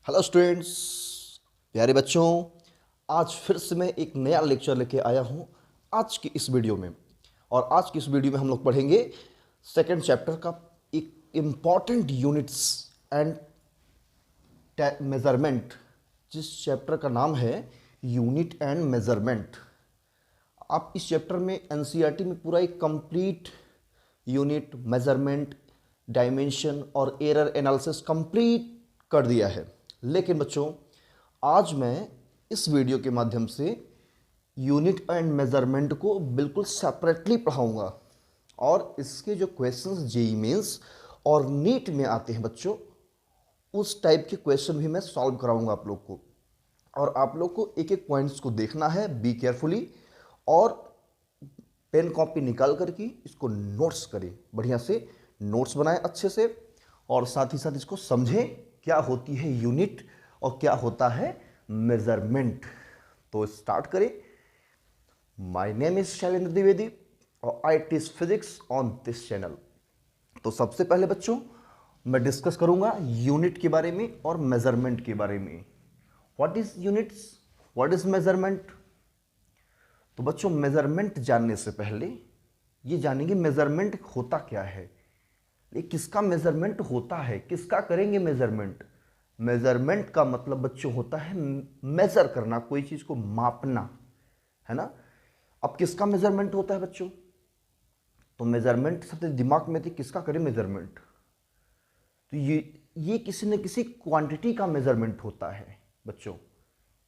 Hello students, प्यारे बच्चों। आज फिर से मैं एक नया लेक्चर लेके आया हूँ आज की इस वीडियो में। और आज की इस वीडियो में हम लोग पढ़ेंगे सेकंड चैप्टर का एक इम्पॉर्टेंट यूनिट्स एंड मेजरमेंट, जिस चैप्टर का नाम है यूनिट एंड मेजरमेंट। आप इस चैप्टर में एनसीईआरटी में पूरा एक कंप्लीट यूनिट, मेजरमेंट, डायमेंशन और एरर एनालिसिस कंप्लीट कर दिया है। लेकिन बच्चों, आज मैं इस वीडियो के माध्यम से यूनिट एंड मेजरमेंट को बिल्कुल सेपरेटली पढ़ाऊंगा और इसके जो क्वेश्चंस जेईई मेंस और नीट में आते हैं बच्चों, उस टाइप के क्वेश्चन भी मैं सॉल्व कराऊंगा आप लोग को। और आप लोग को एक एक पॉइंट्स को देखना है, बी केयरफुली, और पेन कॉपी निकाल करके इसको नोट्स करें, बढ़िया से नोट्स बनाएं अच्छे से, और साथ ही साथ इसको समझें क्या होती है यूनिट और क्या होता है मेजरमेंट। तो स्टार्ट करें। My name is Shailendra Dwivedi और I teach physics on this channel. तो सबसे पहले बच्चों मैं डिस्कस करूंगा यूनिट के बारे में और मेजरमेंट के बारे में। What is units, what is measurement. तो बच्चों, मेजरमेंट जानने से पहले ये जानेंगे मेजरमेंट होता क्या है। ये किसका मेजरमेंट होता है, किसका करेंगे मेजरमेंट। मेजरमेंट का मतलब बच्चों होता है मेजर करना, कोई चीज को मापना, है ना। अब किसका मेजरमेंट होता है बच्चों, तो मेजरमेंट सबसे दिमाग में थी किसका करें मेजरमेंट। तो ये किसी न किसी क्वांटिटी का मेजरमेंट होता है बच्चों,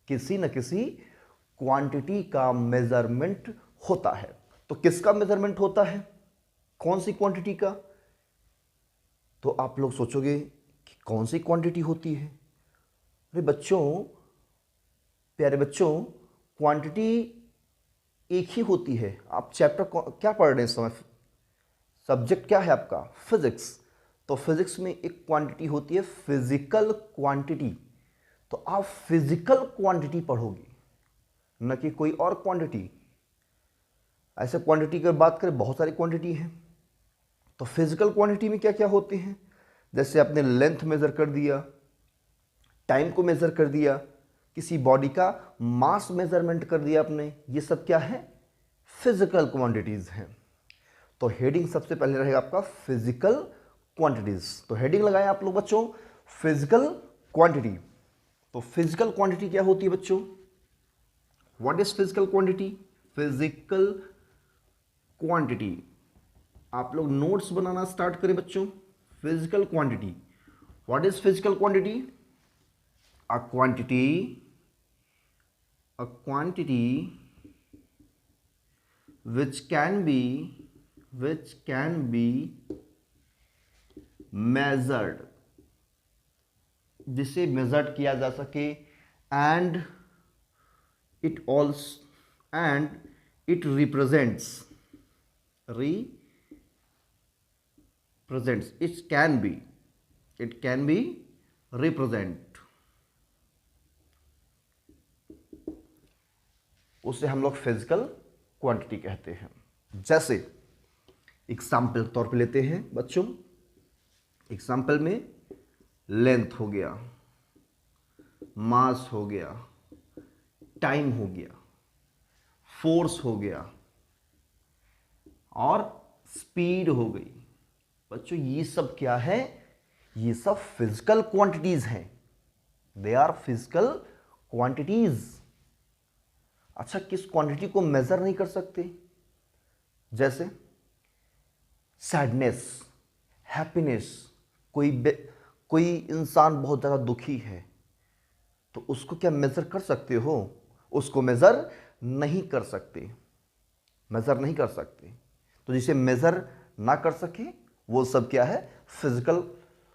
किसी न किसी क्वांटिटी का मेजरमेंट होता है। तो किसका मेजरमेंट होता है, कौन सी क्वांटिटी का। तो आप लोग सोचोगे कि कौन सी क्वांटिटी होती है। अरे बच्चों, प्यारे बच्चों, क्वांटिटी एक ही होती है। आप चैप्टर क्या पढ़ रहे हैं इस समय, सब्जेक्ट क्या है आपका, फिजिक्स। तो फिजिक्स में एक क्वांटिटी होती है फिजिकल क्वांटिटी। तो आप फिजिकल क्वांटिटी पढ़ोगे, न कि कोई और क्वांटिटी। ऐसे क्वांटिटी की बात करें, बहुत सारी क्वांटिटी है। तो फिजिकल क्वांटिटी में क्या क्या होते हैं, जैसे आपने लेंथ मेजर कर दिया, टाइम को मेजर कर दिया, किसी बॉडी का मास मेजरमेंट कर दिया आपने, ये सब क्या है, फिजिकल क्वांटिटीज हैं। तो हेडिंग सबसे पहले रहेगा आपका फिजिकल क्वांटिटीज। तो हेडिंग लगाएं आप लोग बच्चों, फिजिकल क्वांटिटी। तो फिजिकल क्वांटिटी क्या होती है बच्चों, what is physical quantity. Physical quantity, आप लोग नोट्स बनाना स्टार्ट करें बच्चों। Physical quantity, what is physical quantity. A quantity, a quantity which can be measured, जिसे मेजर्ड किया जा सके, and it represents, it can be represent, उसे हम लोग फिजिकल क्वांटिटी कहते हैं। जैसे एग्जाम्पल तौर पे लेते हैं बच्चों, एग्जाम्पल में लेंथ हो गया, मास हो गया, टाइम हो गया, फोर्स हो गया और स्पीड हो गई। बच्चों ये सब क्या है, ये सब फिजिकल क्वांटिटीज हैं, दे आर फिजिकल क्वांटिटीज। अच्छा, किस क्वांटिटी को मेजर नहीं कर सकते, जैसे सैडनेस, हैप्पीनेस। कोई इंसान बहुत ज़्यादा दुखी है, तो उसको क्या मेजर कर सकते हो, उसको मेजर नहीं कर सकते, मेजर नहीं कर सकते। तो जिसे मेजर ना कर सके वो सब क्या है, फिजिकल,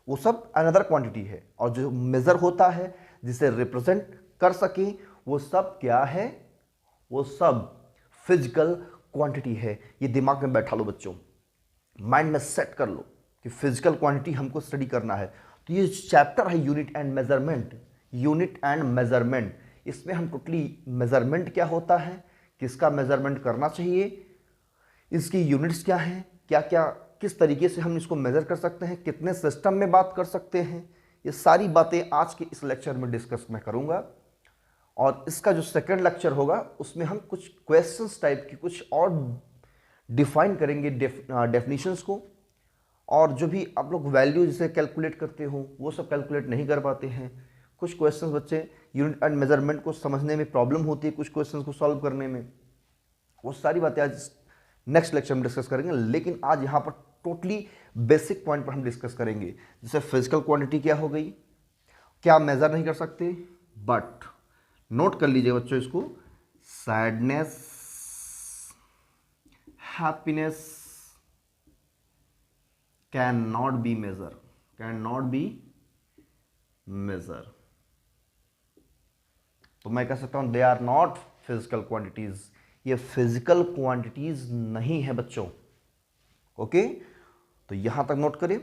वो सब अनदर क्वांटिटी है। और जो मेजर होता है, जिसे रिप्रेजेंट कर सके, वो सब क्या है, वो सब फिजिकल क्वांटिटी है। ये दिमाग में बैठा लो बच्चों, माइंड में सेट कर लो कि फिजिकल क्वांटिटी हमको स्टडी करना है। तो ये चैप्टर है unit and measurement, unit and measurement. इसमें हम टोटली मेजरमेंट क्या होता है, किसका मेजरमेंट करना चाहिए, इसकी यूनिट्स क्या हैं, क्या क्या किस तरीके से हम इसको मेजर कर सकते हैं, कितने सिस्टम में बात कर सकते हैं, ये सारी बातें आज के इस लेक्चर में डिस्कस मैं करूंगा। और इसका जो सेकंड लेक्चर होगा उसमें हम कुछ क्वेश्चंस टाइप की कुछ और डिफाइन करेंगे डेफिनेशंस को, और जो भी आप लोग वैल्यू जिसे कैलकुलेट करते हो वो सब कैलकुलेट नहीं कर पाते हैं। कुछ क्वेश्चंस बच्चे यूनिट एंड मेजरमेंट को समझने में प्रॉब्लम होती है, कुछ क्वेश्चंस को सॉल्व करने में, वो सारी बातें आज नेक्स्ट लेक्चर में डिस्कस करेंगे। लेकिन आज यहाँ पर टोटली बेसिक पॉइंट पर हम डिस्कस करेंगे, जैसे फिजिकल क्वांटिटी क्या हो गई, क्या मेजर नहीं कर सकते, बट नोट कर लीजिए बच्चों इसको, sadness, happiness can not be measure, can not be measure. तो मैं कह सकता हूं they are not physical quantities, ये फिजिकल क्वांटिटीज नहीं है बच्चों। ओके, तो यहां तक नोट करें।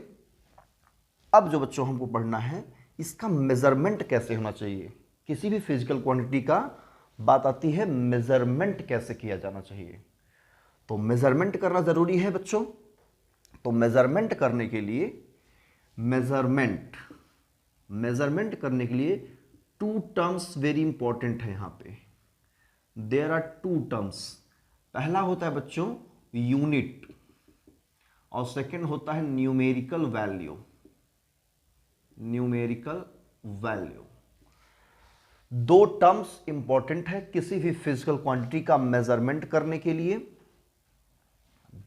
अब जो बच्चों हमको पढ़ना है, इसका मेजरमेंट कैसे होना चाहिए। किसी भी फिजिकल क्वांटिटी का बात आती है, मेजरमेंट कैसे किया जाना चाहिए। तो मेजरमेंट करना जरूरी है बच्चों। तो मेजरमेंट करने के लिए मेजरमेंट करने के लिए टू टर्म्स वेरी इंपॉर्टेंट है यहां पे। There are two terms. पहला होता है बच्चों यूनिट, और सेकंड होता है न्यूमेरिकल वैल्यू। न्यूमेरिकल वैल्यू, दो टर्म्स इंपॉर्टेंट है किसी भी फिजिकल क्वांटिटी का मेजरमेंट करने के लिए।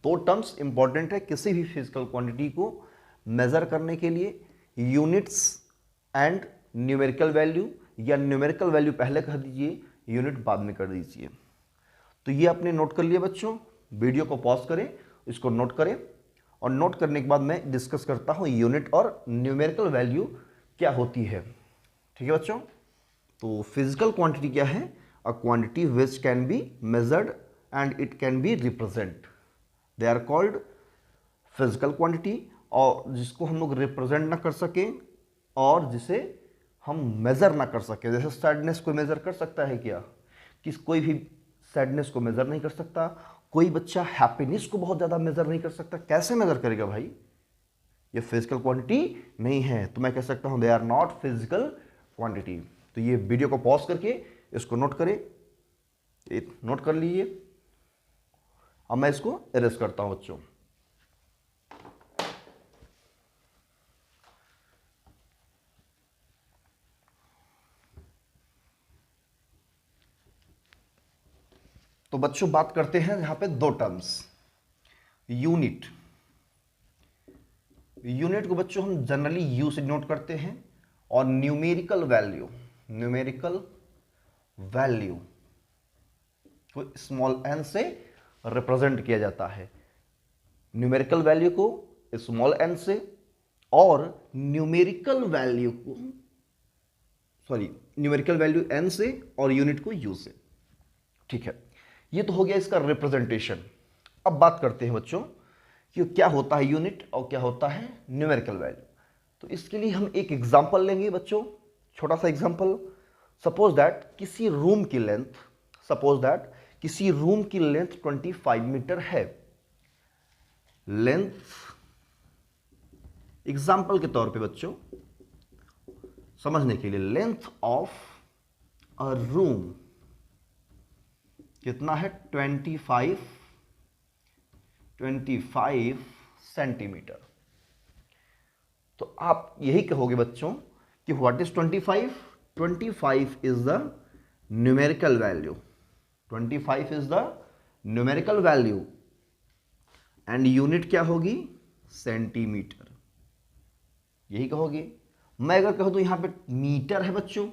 दो टर्म्स इंपॉर्टेंट है किसी भी फिजिकल क्वांटिटी को मेजर करने के लिए, यूनिट्स एंड न्यूमेरिकल वैल्यू, या न्यूमेरिकल वैल्यू पहले कह दीजिए, यूनिट बाद में कर दीजिए। तो ये आपने नोट कर लिया बच्चों। वीडियो को पॉज करें, इसको नोट करें, और नोट करने के बाद मैं डिस्कस करता हूं यूनिट और न्यूमेरिकल वैल्यू क्या होती है। ठीक है बच्चों। तो फिजिकल क्वांटिटी क्या है, a quantity which can be measured and it can be represent, they are called physical quantity. और जिसको हम लोग रिप्रेजेंट ना कर सकें और जिसे हम मेजर ना कर सकें। जैसे सैडनेस को मेजर कर सकता है क्या, कि कोई भी सैडनेस को मेजर नहीं कर सकता। कोई बच्चा हैप्पीनेस को बहुत ज़्यादा मेजर नहीं कर सकता, कैसे मेजर करेगा भाई, ये फिजिकल क्वांटिटी नहीं है। तो मैं कह सकता हूं they are not physical quantity. तो ये वीडियो को पॉज करके इसको नोट करें, नोट कर लीजिए। अब मैं इसको इरेज करता हूं बच्चों। तो बच्चों बात करते हैं यहां पे दो टर्म्स, यूनिट। यूनिट को बच्चों हम जनरली यू से नोट करते हैं, और न्यूमेरिकल वैल्यू, न्यूमेरिकल वैल्यू को स्मॉल एन से रिप्रेजेंट किया जाता है। न्यूमेरिकल वैल्यू को स्मॉल एन से, और न्यूमेरिकल वैल्यू को न्यूमेरिकल वैल्यू एन से और यूनिट को यू से। ठीक है, ये तो हो गया इसका रिप्रेजेंटेशन। अब बात करते हैं बच्चों कि क्या होता है यूनिट और क्या होता है न्यूमेरिकल वैल्यू। तो इसके लिए हम एक एग्जांपल लेंगे बच्चों, छोटा सा एग्जांपल। सपोज दैट किसी रूम की लेंथ 25 मीटर है। लेंथ एग्जांपल के तौर पे बच्चों समझने के लिए, लेंथ ऑफ अ रूम कितना है, 25 सेंटीमीटर। तो आप यही कहोगे बच्चों कि what is 25? 25 is the numerical value, 25 is the numerical value, and unit क्या होगी, सेंटीमीटर। यही कहोगे। मैं अगर कह दूं यहां पे मीटर है बच्चों,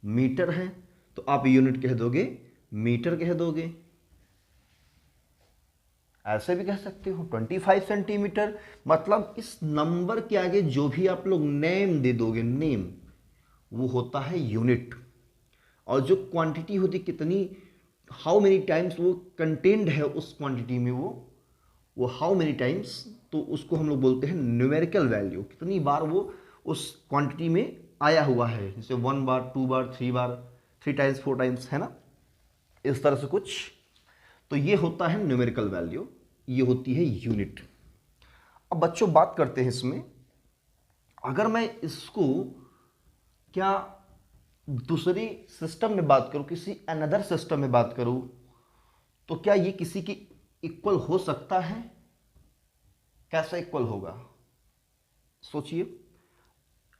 मीटर है, तो आप यूनिट कह दोगे, मीटर कह दोगे। ऐसे भी कह सकते हो 25 सेंटीमीटर। मतलब इस नंबर के आगे जो भी आप लोग नेम दे दोगे, नेम, वो होता है यूनिट। और जो क्वांटिटी होती कितनी, हाउ मेनी टाइम्स वो कंटेन्ड है उस क्वांटिटी में, वो हाउ मेनी टाइम्स, तो उसको हम लोग बोलते हैं न्यूमेरिकल वैल्यू। कितनी बार वो उस क्वांटिटी में आया हुआ है, जैसे 1 बार, 2 बार, 3 बार, 3 टाइम्स, 4 टाइम्स, है ना, इस तरह से कुछ। तो ये होता है न्यूमेरिकल वैल्यू, ये होती है यूनिट। अब बच्चों बात करते हैं इसमें, अगर मैं इसको क्या दूसरी सिस्टम में बात करूं, किसी अनदर सिस्टम में बात करूं, तो क्या ये किसी की इक्वल हो सकता है? कैसा इक्वल होगा? सोचिए।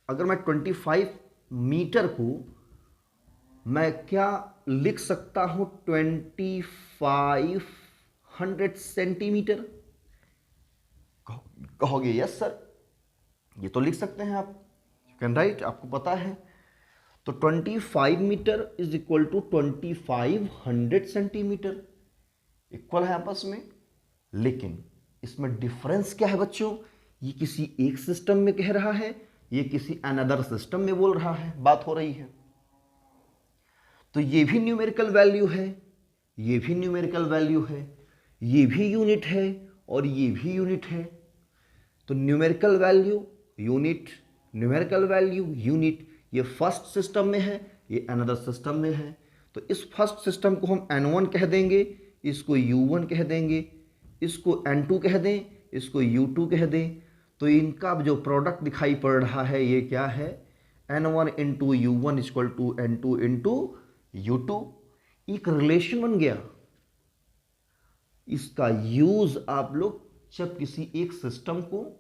अगर मैं 25 मीटर को मैं क्या लिख सकता हूं 2500 सेंटीमीटर? कहोगे यस सर, ये तो लिख सकते हैं आप, यू कैन राइट, आपको पता है। तो 25 metre is equal to 2500 centimetre, equal है आपस में। लेकिन इसमें डिफरेंस क्या है बच्चों? ये किसी एक सिस्टम में कह रहा है, ये किसी अनदर सिस्टम में बोल रहा है, बात हो रही है। तो ये भी न्यूमेरिकल वैल्यू है, ये भी न्यूमेरिकल वैल्यू है, ये भी यूनिट है और ये भी यूनिट है। तो numerical value unit, numerical value unit, ये फर्स्ट सिस्टम में है, ये अनदर सिस्टम में है। तो इस फर्स्ट सिस्टम को हम N1 कह देंगे, इसको U1 कह देंगे, इसको N2 कह दें, इसको U2 कह दें। तो इनका जो प्रोडक्ट दिखाई पड़ रहा है ये क्या है? N1 into U1 equal to N2 into U2। एक रिलेशन बन गया। इसका यूज आप लोग जब किसी एक सिस्टम को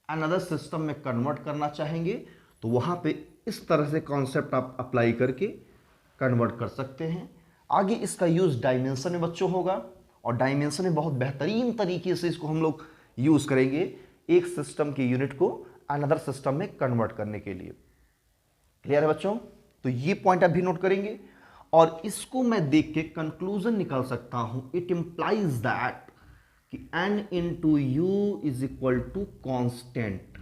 अनदर सिस्टम में कन्वर्ट करना चाहेंगे तो वहां पे इस तरह से कॉन्सेप्ट आप अप्लाई करके कन्वर्ट कर सकते हैं। आगे इसका यूज डायमेंशन में बच्चों होगा, और डायमेंशन में बहुत बेहतरीन तरीके से इसको हम लोग यूज करेंगे एक सिस्टम की यूनिट को अनदर सिस्टम में कन्वर्ट करने के लिए। क्लियर है बच्चों? तो ये पॉइंट आप भी नोट करेंगे, और इसको मैं देख के कंक्लूजन निकाल सकता हूं। इट इंप्लाइज दैट कि n into u is equal to constant,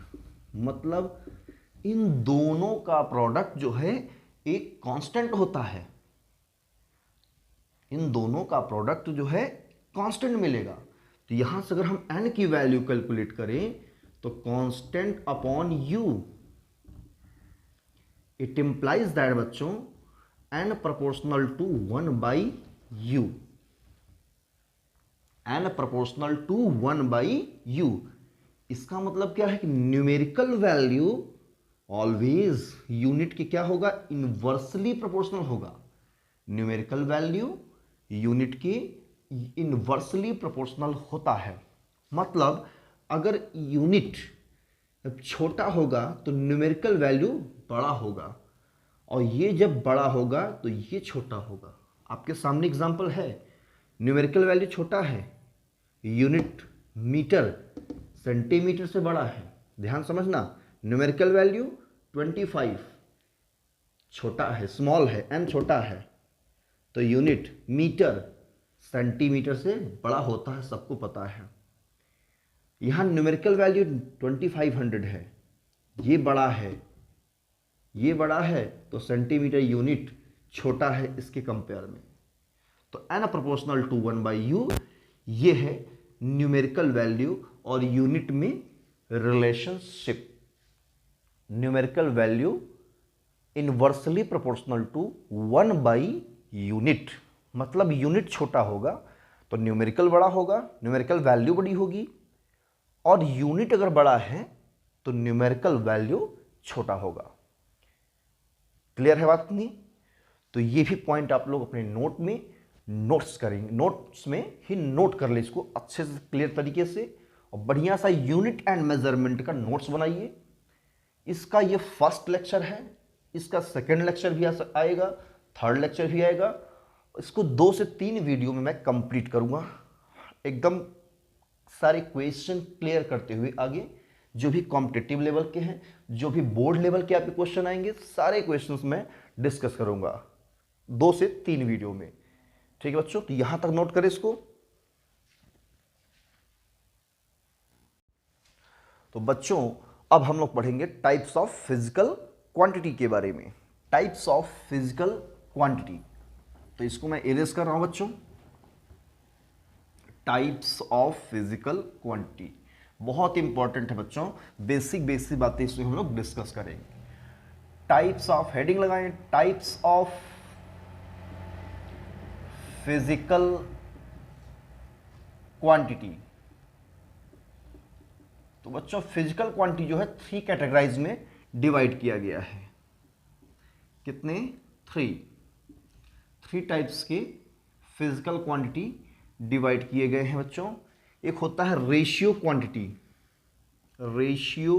मतलब इन दोनों का प्रोडक्ट जो है एक कांस्टेंट होता है, इन दोनों का प्रोडक्ट जो है कांस्टेंट मिलेगा। तो यहां से अगर हम n की वैल्यू कैलकुलेट करें तो constant upon u, it implies that बच्चों n proportional to 1 by u, n proportional to 1 by u। इसका मतलब क्या है कि न्यूमेरिकल वैल्यू ऑलवेज यूनिट की क्या होगा? इनवर्सली प्रोपोर्शनल होगा। न्यूमेरिकल वैल्यू यूनिट की इनवर्सली प्रोपोर्शनल होता है। मतलब अगर यूनिट छोटा होगा तो न्यूमेरिकल वैल्यू बड़ा होगा, और ये जब बड़ा होगा तो ये छोटा होगा। आपके सामने एग्जांपल है, न्यूमेरिकल वैल्यू छोटा है, यूनिट मीटर सेंटीमीटर से बड़ा है। ध्यान समझना, न्यूमेरिकल वैल्यू 25 छोटा है, स्मॉल है, n छोटा है, तो यूनिट मीटर सेंटीमीटर से बड़ा होता है, सबको पता है। यहां न्यूमेरिकल वैल्यू 2500 है, ये बड़ा है, ये बड़ा है, तो सेंटीमीटर यूनिट छोटा है इसके कंपेयर में। तो n proportional to 1 by u, ये है न्यूमेरिकल वैल्यू और यूनिट में relationship. Numerical value inversely proportional to 1 by unit, मतलब यूनिट छोटा होगा तो न्यूमेरिकल बड़ा होगा, न्यूमेरिकल वैल्यू बड़ी होगी, और यूनिट अगर बड़ा है तो न्यूमेरिकल वैल्यू छोटा होगा। क्लियर है बात नहीं? तो ये भी पॉइंट आप लोग अपने नोट में नोट्स करेंगे, नोट्स में ही नोट कर ले इसको अच्छे से क्लियर तरीके से, और बढ़िया सा यूनिट एंड मेजरमेंट का नोट्स बनाइए। इसका ये फर्स्ट लेक्चर है, इसका सेकेंड लेक्चर भी आएगा, थर्ड लेक्चर भी आएगा। इसको 2 से 3 वीडियो में मैं कंप्लीट करूंगा, एकदम सारे क्वेश्चन क्लियर करते हुए। आगे जो भी कॉम्पिटिटिव लेवल के हैं, जो भी बोर्ड लेवल के आपके क्वेश्चन आएंगे, सारे क्वेश्चंस मैं डिस्कस करूंगा 2 से 3 वीडियो में। ठीक है बच्चों, तो यहां तक नोट करें इसको। तो बच्चों अब हम लोग पढ़ेंगे टाइप्स ऑफ फिजिकल क्वांटिटी के बारे में। टाइप्स ऑफ फिजिकल क्वांटिटी, तो इसको मैं इरेज कर रहा हूं बच्चों। टाइप्स ऑफ फिजिकल क्वांटिटी बहुत इंपॉर्टेंट है बच्चों, बेसिक बातें इसमें हम लोग डिस्कस करेंगे। टाइप्स ऑफ, हेडिंग लगाएं, टाइप्स ऑफ फिजिकल क्वांटिटी। तो बच्चों फिजिकल क्वांटिटी जो है 3 कैटेगराइज में डिवाइड किया गया है। कितने? 3 टाइप्स के फिजिकल क्वांटिटी डिवाइड किए गए हैं बच्चों। एक होता है रेशियो क्वांटिटी, रेशियो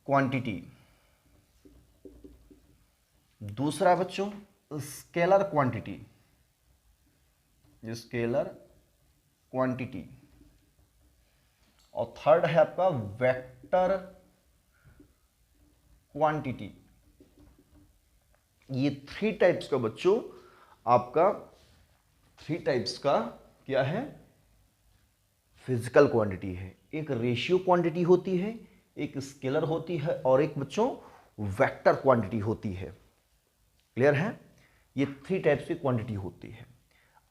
क्वांटिटी। दूसरा बच्चों स्केलर क्वांटिटी, और थर्ड है आपका वेक्टर क्वांटिटी। ये 3 टाइप्स का बच्चों आपका 3 टाइप्स का क्या है? फिजिकल क्वांटिटी है। एक रेशियो क्वांटिटी होती है, एक स्केलर होती है, और एक बच्चों वेक्टर क्वांटिटी होती है। क्लियर है? ये 3 टाइप्स की क्वांटिटी होती है।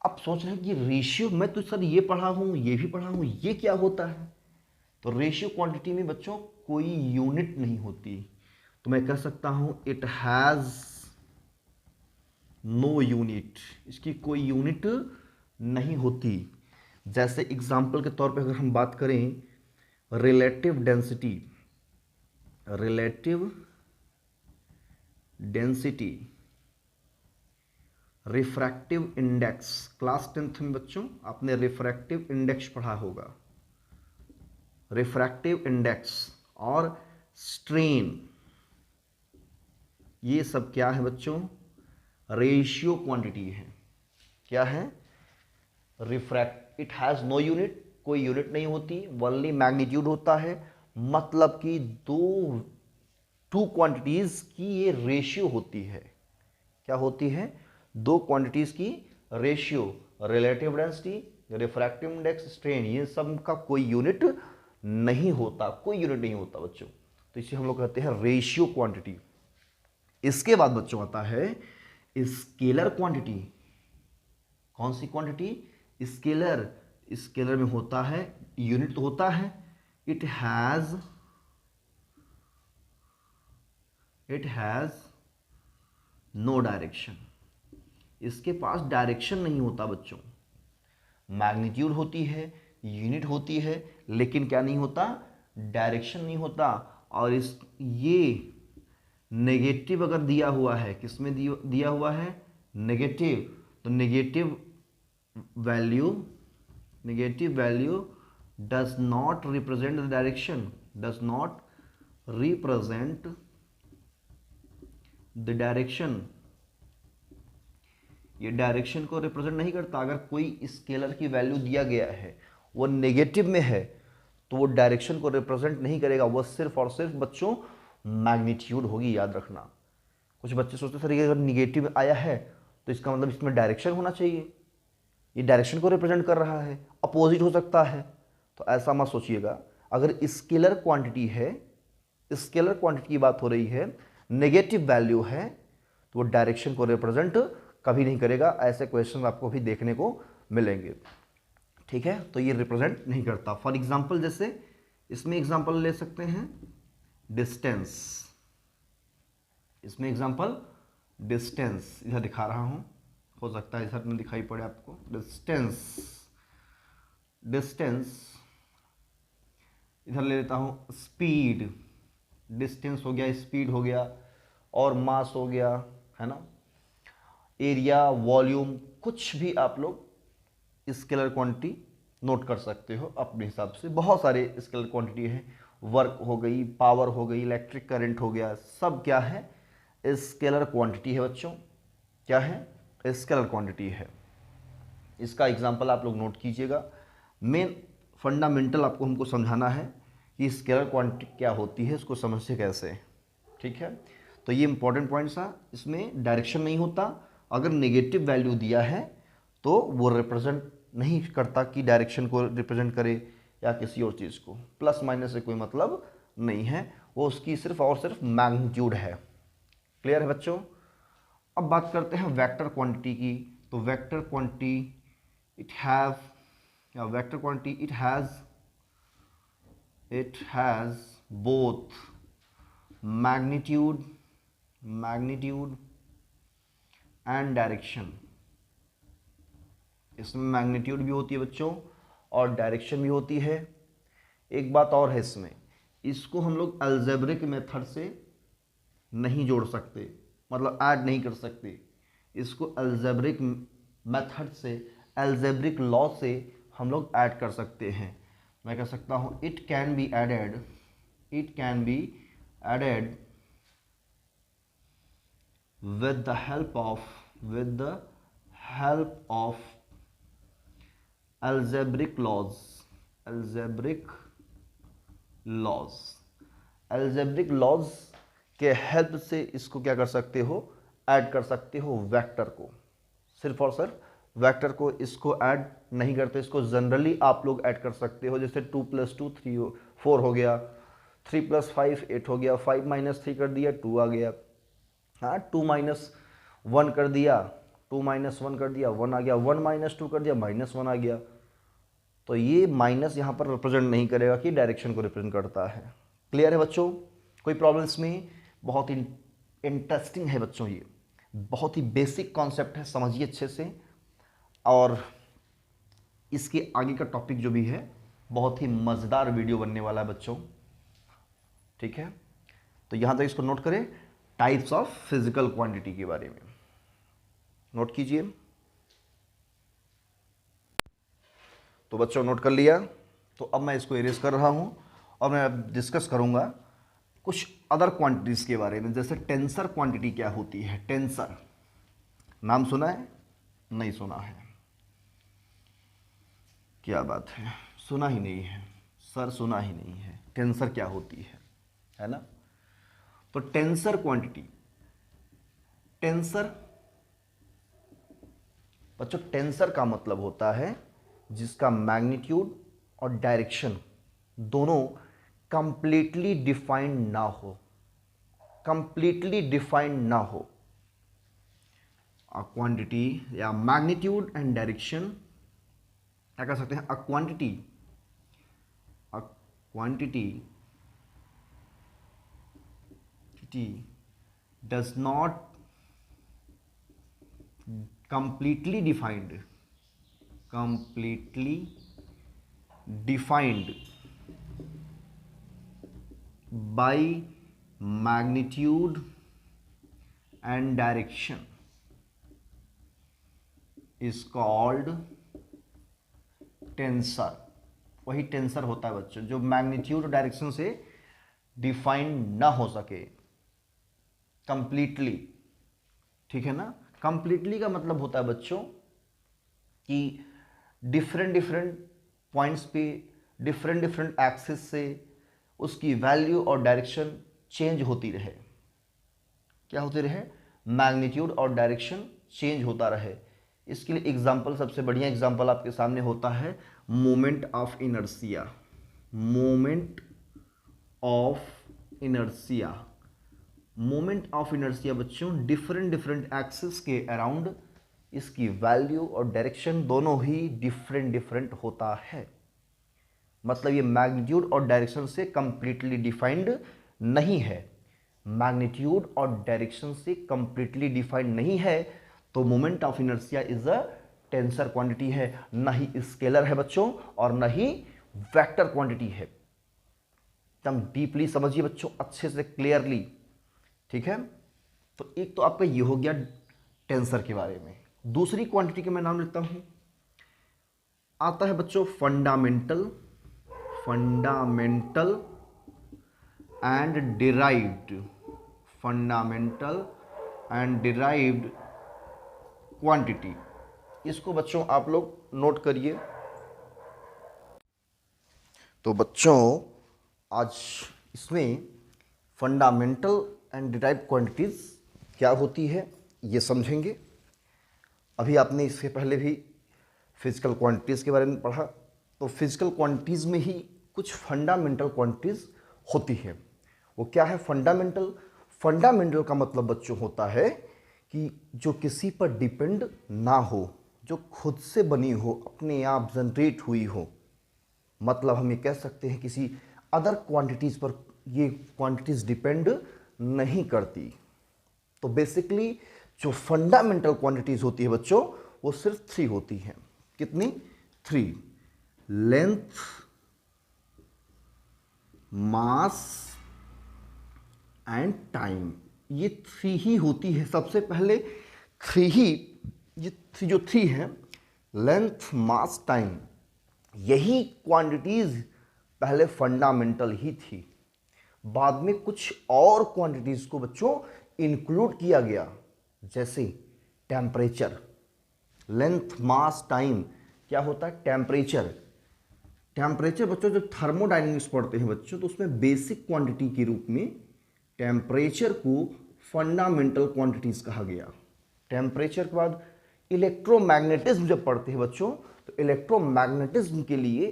अब सोच रहे हैं कि रेशियो, मैं तो सर ये पढ़ा हूं, ये भी पढ़ा हूं, ये क्या होता है? तो रेशियो क्वांटिटी में बच्चों कोई यूनिट नहीं होती, तो मैं कह सकता हूं इट हैज नो यूनिट, इसकी कोई यूनिट नहीं होती। जैसे एग्जाम्पल के तौर पे अगर हम बात करें relative density, refractive index, class 10th में बच्चों आपने रिफ्रैक्टिव इंडेक्स पढ़ा होगा, रिफ्रैक्टिव इंडेक्स और स्ट्रेन, ये सब क्या है बच्चों? रेशियो क्वांटिटी है। क्या है? इट हैज नो यूनिट, कोई यूनिट नहीं होती, ओनली मैग्नीट्यूड होता है। मतलब कि टू क्वांटिटीज की ये रेशियो होती है। क्या होती है? 2 क्वांटिटीज की ratio, relative density, refractive index, strain, ये सब का कोई यूनिट नहीं होता, कोई यूनिट नहीं होता बच्चों। तो इसे हम लोग कहते हैं रेशियो क्वांटिटी। इसके बाद बच्चों आता है स्केलर क्वांटिटी। कौन सी क्वांटिटी? स्केलर में होता है, यूनिट तो होता है, इट हैज नो डायरेक्शन, इसके पास डायरेक्शन नहीं होता बच्चों। मैग्नीट्यूड होती है, यूनिट होती है, लेकिन क्या नहीं होता? डायरेक्शन नहीं होता। और ये नेगेटिव अगर दिया हुआ है, किसमें दिया हुआ है? नेगेटिव, तो negative value does not represent the direction, ये डायरेक्शन को रिप्रेजेंट नहीं करता। अगर कोई स्केलर की वैल्यू दिया गया है, वो नेगेटिव में है, तो वो डायरेक्शन को रिप्रेजेंट नहीं करेगा, वो सिर्फ और सिर्फ बच्चों मैग्नीट्यूड होगी, याद रखना। कुछ बच्चे सोचते सर ये अगर निगेटिव आया है तो इसका मतलब इसमें डायरेक्शन होना चाहिए, ये डायरेक्शन को रिप्रेजेंट कर रहा है, अपोजिट हो सकता है। तो ऐसा मत सोचिएगा। अगर स्केलर क्वांटिटी है, स्केलर क्वांटिटी की बात हो रही है, नेगेटिव वैल्यू है, तो वो डायरेक्शन को रिप्रेजेंट कभी नहीं करेगा। ऐसे क्वेश्चन आपको भी देखने को मिलेंगे। ठीक है? तो ये रिप्रेजेंट नहीं करता। फॉर एग्जाम्पल, जैसे इसमें एग्जाम्पल ले सकते हैं डिस्टेंस, इसमें एग्जाम्पल डिस्टेंस इधर दिखा रहा हूं, हो सकता है इधर में दिखाई पड़े आपको। डिस्टेंस इधर ले लेता हूं, स्पीड, डिस्टेंस हो गया, स्पीड हो गया, और मास हो गया, है ना, एरिया, वॉल्यूम, कुछ भी आप लोग स्केलर क्वांटिटी नोट कर सकते हो अपने हिसाब से। बहुत सारे स्केलर क्वांटिटी है, वर्क हो गई, पावर हो गई, इलेक्ट्रिक करंट हो गया, सब क्या है? स्केलर क्वांटिटी है बच्चों। क्या है? स्केलर क्वांटिटी है। इसका एग्जांपल आप लोग नोट कीजिएगा। मेन फंडामेंटल आपको हमको समझाना है कि स्केलर क्वांटिटी क्या होती है, इसको समझते कैसे। ठीक है? तो ये इंपॉर्टेंट पॉइंट्स है। इसमें डायरेक्शन नहीं होता। अगर नेगेटिव वैल्यू दिया है तो वो रिप्रेजेंट नहीं करता कि डायरेक्शन को रिप्रेजेंट करे या किसी और चीज़ को। प्लस माइनस से कोई मतलब नहीं है, वो उसकी सिर्फ और सिर्फ मैग्नीट्यूड है। क्लियर है बच्चों? अब बात करते हैं वेक्टर क्वांटिटी की। तो vector quantity it has both magnitude and direction. इसमें मैग्नीट्यूड भी होती है बच्चों और डायरेक्शन भी होती है। एक बात और है इसमें, इसको हम लोग अलजेब्रिक मेथड से नहीं जोड़ सकते, मतलब ऐड नहीं कर सकते। इसको अलजेब्रिक मेथड से, अलजेब्रिक लॉ से हम लोग ऐड कर सकते हैं। मैं कह सकता हूँ it can be added, it can be added with the help of algebraic laws, algebraic laws, algebraic laws के हेल्प से इसको क्या कर सकते हो, ऐड कर सकते हो वेक्टर को, सिर्फ और सिर्फ वेक्टर को इसको ऐड नहीं करते, इसको जनरली आप लोग ऐड कर सकते हो। जैसे 2 + 2 4 हो गया, 3 + 5 8 हो गया, 5 - 3 कर दिया 2 आ गया, हाँ 2 - 1 कर दिया, 2 - 1 कर दिया 1 आ गया, 1 - 2 कर दिया -1 आ गया। तो ये माइनस यहाँ पर रिप्रेजेंट नहीं करेगा कि डायरेक्शन को रिप्रेजेंट करता है। क्लियर है बच्चों? कोई प्रॉब्लम्स में? बहुत ही इंटरेस्टिंग है बच्चों, ये बहुत ही बेसिक कॉन्सेप्ट है, समझिए अच्छे से। और इसके आगे का टॉपिक जो भी है बहुत ही मज़ेदार वीडियो बनने वाला है बच्चों, ठीक है? तो यहाँ तक इसको नोट करें, टाइप्स ऑफ फिजिकल क्वांटिटी के बारे में नोट कीजिए। तो बच्चों नोट कर लिया, तो अब मैं इसको इरेज कर रहा हूं और मैं अब डिस्कस करूंगा कुछ अदर क्वांटिटीज के बारे में। जैसे टेंसर क्वांटिटी क्या होती है? टेंसर नाम सुना है? नहीं सुना है? क्या बात है, सुना ही नहीं है सर, सुना ही नहीं है। टेंसर क्या होती है ना? तो टेंसर क्वांटिटी, टेंसर बच्चों, टेंसर का मतलब होता है जिसका मैग्नीट्यूड और डायरेक्शन दोनों कंप्लीटली डिफाइंड ना हो, कंप्लीटली डिफाइंड ना हो। अ क्वांटिटी या मैग्नीट्यूड एंड डायरेक्शन क्या कर सकते हैं? A quantity does not completely defined by magnitude and direction is called tensor. वही टेंसर होता है बच्चों जो मैग्नीट्यूड और डायरेक्शन से डिफाइन ना हो सके कंप्लीटली, ठीक है ना? कंप्लीटली का मतलब होता है बच्चों कि डिफरेंट पॉइंट्स पे डिफरेंट एक्सिस से उसकी वैल्यू और डायरेक्शन चेंज होती रहे। क्या होती रहे? मैग्नीट्यूड और डायरेक्शन चेंज होता रहे। इसके लिए एग्जांपल, सबसे बढ़िया एग्जांपल आपके सामने होता है moment of inertia. Moment of inertia, moment of inertia बच्चों डिफरेंट एक्सिस के अराउंड इसकी वैल्यू और डायरेक्शन दोनों ही डिफरेंट होता है। मतलब ये मैग्नीट्यूड और डायरेक्शन से कंप्लीटली डिफाइंड नहीं है। मैग्नीट्यूड और डायरेक्शन से कंप्लीटली डिफाइंड नहीं है तो moment of inertia is a tensor quantity है, ना ही स्केलर है बच्चों और ना ही वेक्टर क्वांटिटी है। एकदम डीपली समझिए बच्चों, अच्छे से क्लियरली, ठीक है? तो एक तो आपका ये हो गया टेंसर के बारे में। दूसरी क्वांटिटी के मैं नाम लेता हूं, आता है बच्चों fundamental and derived, fundamental and derived quantity. इसको बच्चों आप लोग नोट करिए। तो बच्चों आज इसमें फंडामेंटल एंड डिराइव्ड क्वांटिटीज क्या होती है ये समझेंगे। अभी आपने इससे पहले भी फिजिकल क्वांटिटीज़ के बारे में पढ़ा, तो फिजिकल क्वांटिटीज़ में ही कुछ फंडामेंटल क्वांटिटीज़ होती है। वो क्या है फंडामेंटल? फंडामेंटल का मतलब बच्चों होता है कि जो किसी पर डिपेंड ना हो, जो खुद से बनी हो, अपने आप जनरेट हुई हो। मतलब हम ये कह सकते हैं किसी अदर क्वांटिटीज़ पर ये क्वांटिटीज़ डिपेंड नहीं करती। तो बेसिकली जो फंडामेंटल क्वांटिटीज़ होती है बच्चों वो सिर्फ 3 होती हैं। कितनी? 3। लेंथ, मास एंड टाइम, ये 3 ही होती है। सबसे पहले 3 ही, ये जो 3 है, लेंथ, मास, टाइम, यही क्वांटिटीज पहले फंडामेंटल ही थी। बाद में कुछ और क्वांटिटीज को बच्चों इंक्लूड किया गया, जैसे टेम्परेचर। लेंथ, मास, टाइम क्या होता है? टेम्परेचर। टेम्परेचर बच्चों जब थर्मोडायनेमिक्स पढ़ते हैं बच्चों, तो उसमें बेसिक क्वांटिटी के रूप में टेम्परेचर को फंडामेंटल क्वांटिटीज कहा गया। टेम्परेचर के बाद इलेक्ट्रोमैग्नेटिज्म जब पढ़ते हैं बच्चों, तो इलेक्ट्रोमैग्नेटिज्म के लिए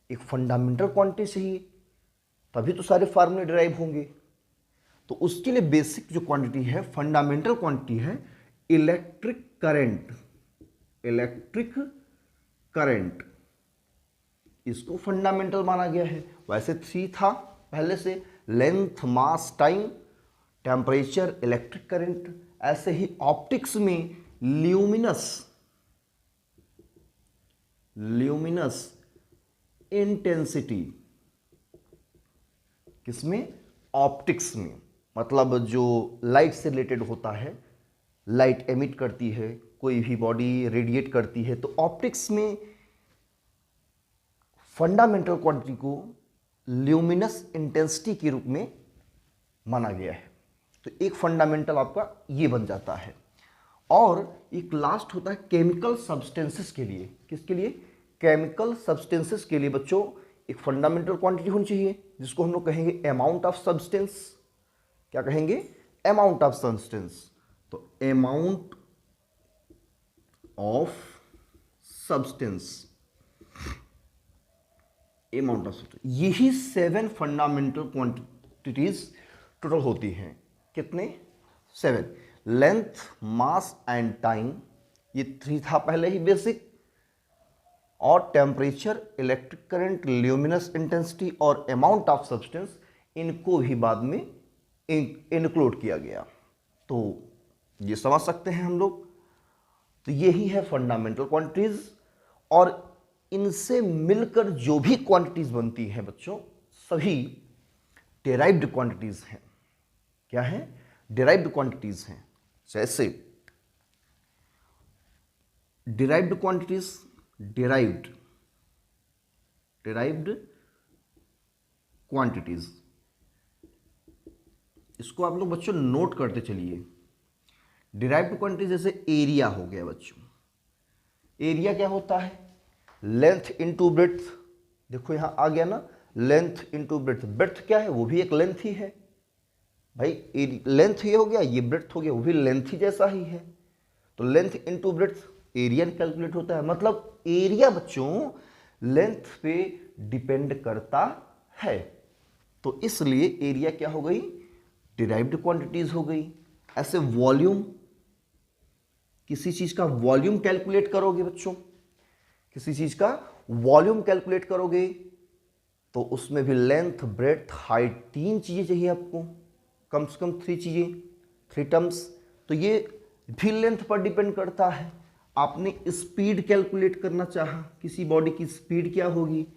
एक फंडामेंटल क्वांटिटी चाहिए, तभी तो सारे फार्मूले डिराइव होंगे। तो उसके लिए बेसिक जो क्वांटिटी है, फंडामेंटल क्वांटिटी है इलेक्ट्रिक करंट। इलेक्ट्रिक करंट, इसको फंडामेंटल माना गया है। वैसे 3 था पहले से, लेंथ, मास, टाइम, टेम्परेचर, इलेक्ट्रिक करंट। ऐसे ही ऑप्टिक्स में ल्यूमिनस इंटेंसिटी, किसमें? ऑप्टिक्स में। मतलब जो लाइट से रिलेटेड होता है, लाइट एमिट करती है, कोई भी बॉडी रेडिएट करती है, तो ऑप्टिक्स में फंडामेंटल क्वांटिटी को ल्यूमिनस इंटेंसिटी के रूप में माना गया है। तो एक फंडामेंटल आपका ये बन जाता है। और एक लास्ट होता है केमिकल सब्सटेंसेस के लिए। किसके लिए? केमिकल सब्सटेंसेस के लिए बच्चों एक फंडामेंटल क्वांटिटी होनी चाहिए, जिसको हम लोग कहेंगे अमाउंट ऑफ सब्सटेंस। क्या कहेंगे? Amount of substance. तो amount of substance, amount of substance, यही 7 फंडामेंटल क्वांटिटीज टोटल होती हैं। कितने? 7। लेंथ, मास एंड टाइम, ये 3 था पहले ही बेसिक। और temperature, electric current, luminous intensity और अमाउंट ऑफ सब्सटेंस, इनको भी बाद में इंक्लूड किया गया। तो ये समझ सकते हैं हम लोग। तो यही है फंडामेंटल क्वांटिटीज। और इनसे मिलकर जो भी क्वांटिटीज बनती हैं बच्चों, सभी डेराइव्ड क्वांटिटीज हैं। क्या है? डेराइव्ड क्वांटिटीज हैं। जैसे डेराइव्ड क्वांटिटीज, डेराइव्ड क्वांटिटीज, इसको आप लोग बच्चों नोट करते चलिए। डेराइव्ड क्वांटिटीज जैसे एरिया हो गया बच्चों। एरिया क्या होता है? Length into breadth. देखो यहां आ गया ना, लेंथ इनटू ब्रेड्थ। ब्रेड्थ क्या है? वो भी एक लेंथ ही है भाई। लेंथ ये हो गया, ये ब्रेड्थ हो गया, वो भी लेंथ ही जैसा ही है। तो length into breadth area calculate होता है। मतलब एरिया बच्चों लेंथ पे डिपेंड करता है। तो इसलिए एरिया क्या हो गई? डिराइव्ड क्वांटिटीज हो गई। ऐसे वॉल्यूम, किसी चीज का वॉल्यूम कैलकुलेट करोगे बच्चों, किसी चीज का वॉल्यूम कैलकुलेट करोगे तो उसमें भी लेंथ, ब्रेड्थ, हाइट, 3 चीजें चाहिए आपको, कम से कम 3 चीजें, 3 टर्म्स। तो ये भी लेंथ पर डिपेंड करता है। आपने स्पीड कैलकुलेट करना चाहा, किसी बॉडी की स्पीड क्या होगी?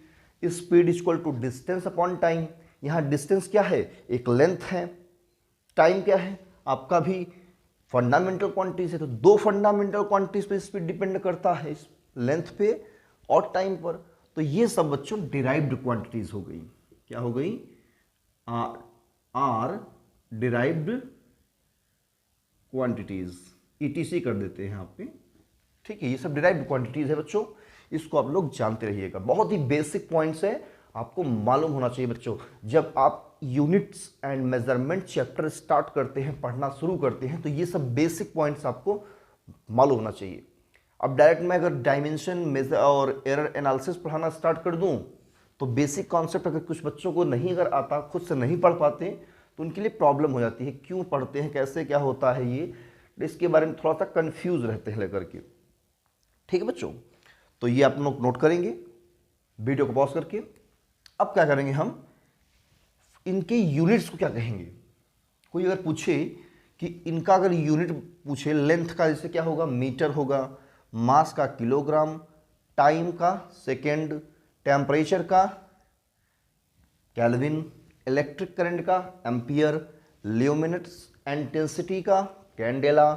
Speed equal to distance upon time. यहाँ डिस्टेंस क्या है? एक लेंथ है। टाइम क्या है? आपका भी फंडामेंटल क्वांटिटीज है। तो 2 फंडामेंटल क्वांटिटीज पे स्पीड डिपेंड करता है, लेंथ पे और टाइम पर। तो ये सब बच्चों डिराइव्ड क्वांटिटीज हो गई। क्या हो गई? आर डिराइव्ड क्वांटिटीज, ईटीसी कर देते हैं यहाँ पे। ठीक है, ये सब डिराइव्ड क्वांटिटीज है बच्चों। इसको आप लोग जानते रहिएगा। बहुत ही बेसिक पॉइंट्स है, आपको मालूम होना चाहिए बच्चों। जब आप units and measurement chapter start करते हैं, पढ़ना शुरू करते हैं, तो ये सब बेसिक पॉइंट्स आपको मालूम होना चाहिए। अब डायरेक्ट मैं अगर डायमेंशन, मेजर और एरर एनालिसिस पढ़ाना स्टार्ट कर दूं, तो बेसिक कॉन्सेप्ट अगर कुछ बच्चों को नहीं अगर आता, खुद से नहीं पढ़ पाते, तो उनके लिए प्रॉब्लम हो जाती है। क्यों पढ़ते हैं, कैसे क्या होता है, ये इसके बारे में थोड़ा सा कंफ्यूज रहते हैं लेकर के। ठीक है बच्चों, तो ये आप लोग नोट करेंगे वीडियो को पॉज करके। अब क्या करेंगे हम, इनके यूनिट्स को क्या कहेंगे। कोई अगर पूछे कि इनका अगर यूनिट पूछे, लेंथ का जैसे क्या होगा? मीटर होगा, मास का किलोग्राम, टाइम का, सेकेंड टेम्परेचर का, केल्विन, इलेक्ट्रिक करंट का, एम्पियर, ल्यूमिनेंस इंटेंसिटी का, कैंडेला,